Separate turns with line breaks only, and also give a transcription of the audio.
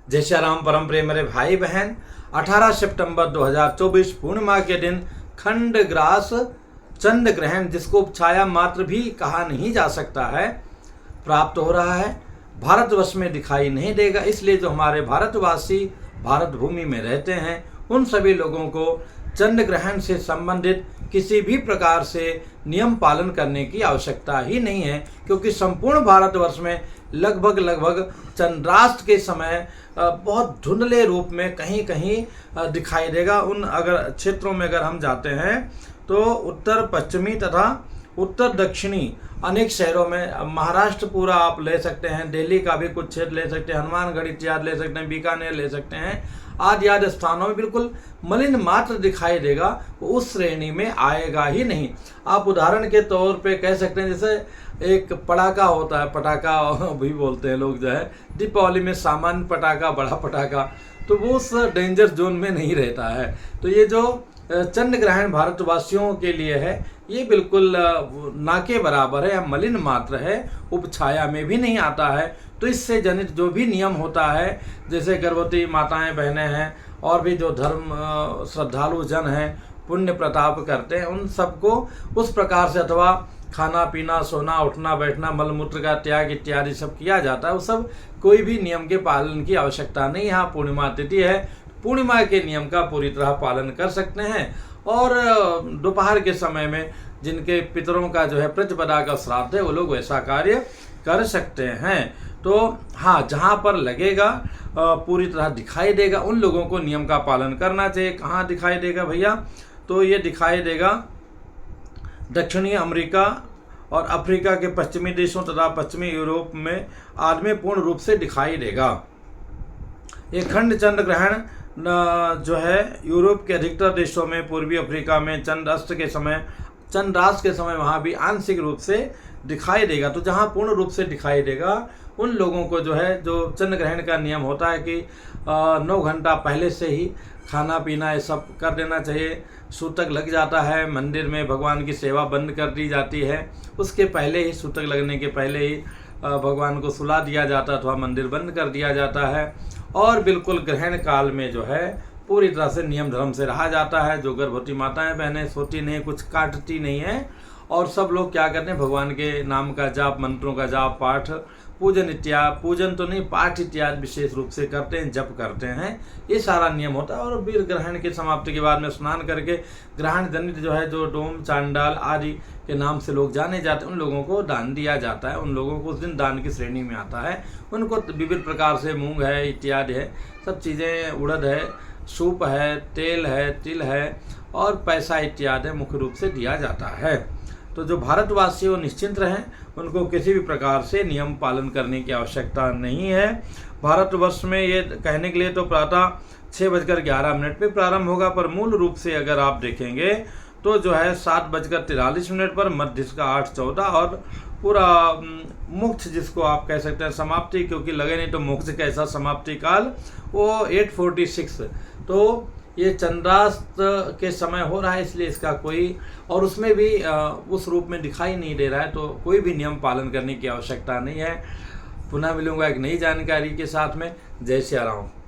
जय श्री राम परम प्रिय मेरे भाई बहन। 18 सितंबर 2024 पूर्णिमा के दिन खंड ग्रास चंद्र ग्रहण, जिसको छाया मात्र भी कहा नहीं जा सकता है, प्राप्त हो रहा है। भारतवर्ष में दिखाई नहीं देगा, इसलिए जो हमारे भारतवासी भारत भूमि में रहते हैं उन सभी लोगों को चंद्र ग्रहण से संबंधित किसी भी प्रकार से नियम पालन करने की आवश्यकता ही नहीं है, क्योंकि संपूर्ण भारतवर्ष में लगभग चंद्राष्ट के समय बहुत धुंधले रूप में कहीं कहीं दिखाई देगा। उन अगर क्षेत्रों में अगर हम जाते हैं तो उत्तर पश्चिमी तथा उत्तर दक्षिणी अनेक शहरों में, महाराष्ट्र पूरा आप ले सकते हैं, दिल्ली का भी कुछ क्षेत्र ले सकते हैं, हनुमानगढ़ इत्यादि ले सकते हैं, बीकानेर ले सकते हैं, आदि स्थानों में बिल्कुल मलिन मात्र दिखाई देगा, उस श्रेणी में आएगा ही नहीं। आप उदाहरण के तौर पे कह सकते हैं, जैसे एक पटाखा होता है, पटाखा भी बोलते हैं लोग, जो है दीपावली में सामान्य पटाखा, बड़ा पटाखा, तो वो उस डेंजर जोन में नहीं रहता है। तो ये जो चंद्र ग्रहण भारतवासियों के लिए है, ये बिल्कुल ना के बराबर है, मलिन मात्र है, उपछाया में भी नहीं आता है। तो इससे जनित जो भी नियम होता है, जैसे गर्भवती माताएं बहनें हैं और भी जो धर्म श्रद्धालु जन हैं, पुण्य प्रताप करते हैं, उन सबको उस प्रकार से अथवा खाना पीना, सोना उठना बैठना, मलमूत्र का त्याग इत्यादि सब किया जाता है, वो सब कोई भी नियम के पालन की आवश्यकता नहीं। यहाँ पूर्णिमा तिथि है, पूर्णिमा के नियम का पूरी तरह पालन कर सकते हैं। और दोपहर के समय में जिनके पितरों का जो है प्रतिपदा का श्राद्ध है, वो लोग वैसा कार्य कर सकते हैं। तो हाँ, जहाँ पर लगेगा पूरी तरह दिखाई देगा, उन लोगों को नियम का पालन करना चाहिए। कहाँ दिखाई देगा भैया? तो ये दिखाई देगा दक्षिणी अमेरिका और अफ्रीका के पश्चिमी देशों तथा पश्चिमी यूरोप में आज में पूर्ण रूप से दिखाई देगा। ये खंड चंद्र ग्रहण जो है यूरोप के अधिकतर देशों में, पूर्वी अफ्रीका में चंद्राष्ट के समय वहाँ भी आंशिक रूप से दिखाई देगा। तो जहाँ पूर्ण रूप से दिखाई देगा, उन लोगों को जो है, जो चंद्र ग्रहण का नियम होता है कि 9 घंटा पहले से ही खाना पीना ये सब कर देना चाहिए। सूतक लग जाता है, मंदिर में भगवान की सेवा बंद कर दी जाती है, उसके पहले ही, सूतक लगने के पहले ही भगवान को सुला दिया जाता है अथवा मंदिर बंद कर दिया जाता है। और बिल्कुल ग्रहण काल में जो है पूरी तरह से नियम धर्म से रहा जाता है। जो गर्भवती माताएं बहनें सोती नहीं, कुछ काटती नहीं है, और सब लोग क्या करते हैं, भगवान के नाम का जाप, मंत्रों का जाप, पाठ, पूजन तो नहीं, पाठ इत्यादि विशेष रूप से करते हैं, जप करते हैं। ये सारा नियम होता है। और फिर ग्रहण की समाप्ति के बाद में स्नान करके ग्रहण जनित जो है, जो डोम चांडाल आदि के नाम से लोग जाने जाते हैं, उन लोगों को दान दिया जाता है। उन लोगों को उस दिन दान की श्रेणी में आता है। उनको विभिन्न प्रकार से मूंग है इत्यादि है, सब चीज़ें, उड़द है, सूप है, तेल है, तिल है और पैसा इत्यादि मुख्य रूप से दिया जाता है। तो जो भारतवासी वो निश्चिंत रहें, उनको किसी भी प्रकार से नियम पालन करने की आवश्यकता नहीं है। भारतवर्ष में ये कहने के लिए तो प्रातः 6:11 पे प्रारंभ होगा, पर मूल रूप से अगर आप देखेंगे तो जो है 7:43 पर, मध्य का 8:14 और पूरा मोक्ष, जिसको आप कह सकते हैं समाप्ति, क्योंकि लगे नहीं तो मोक्ष कैसा समाप्ति काल, वो 8:46। तो ये चंद्रास्त के समय हो रहा है, इसलिए इसका कोई, और उसमें भी उस रूप में दिखाई नहीं दे रहा है, तो कोई भी नियम पालन करने की आवश्यकता नहीं है। पुनः मिलूंगा एक नई जानकारी के साथ में। जय श्री राम।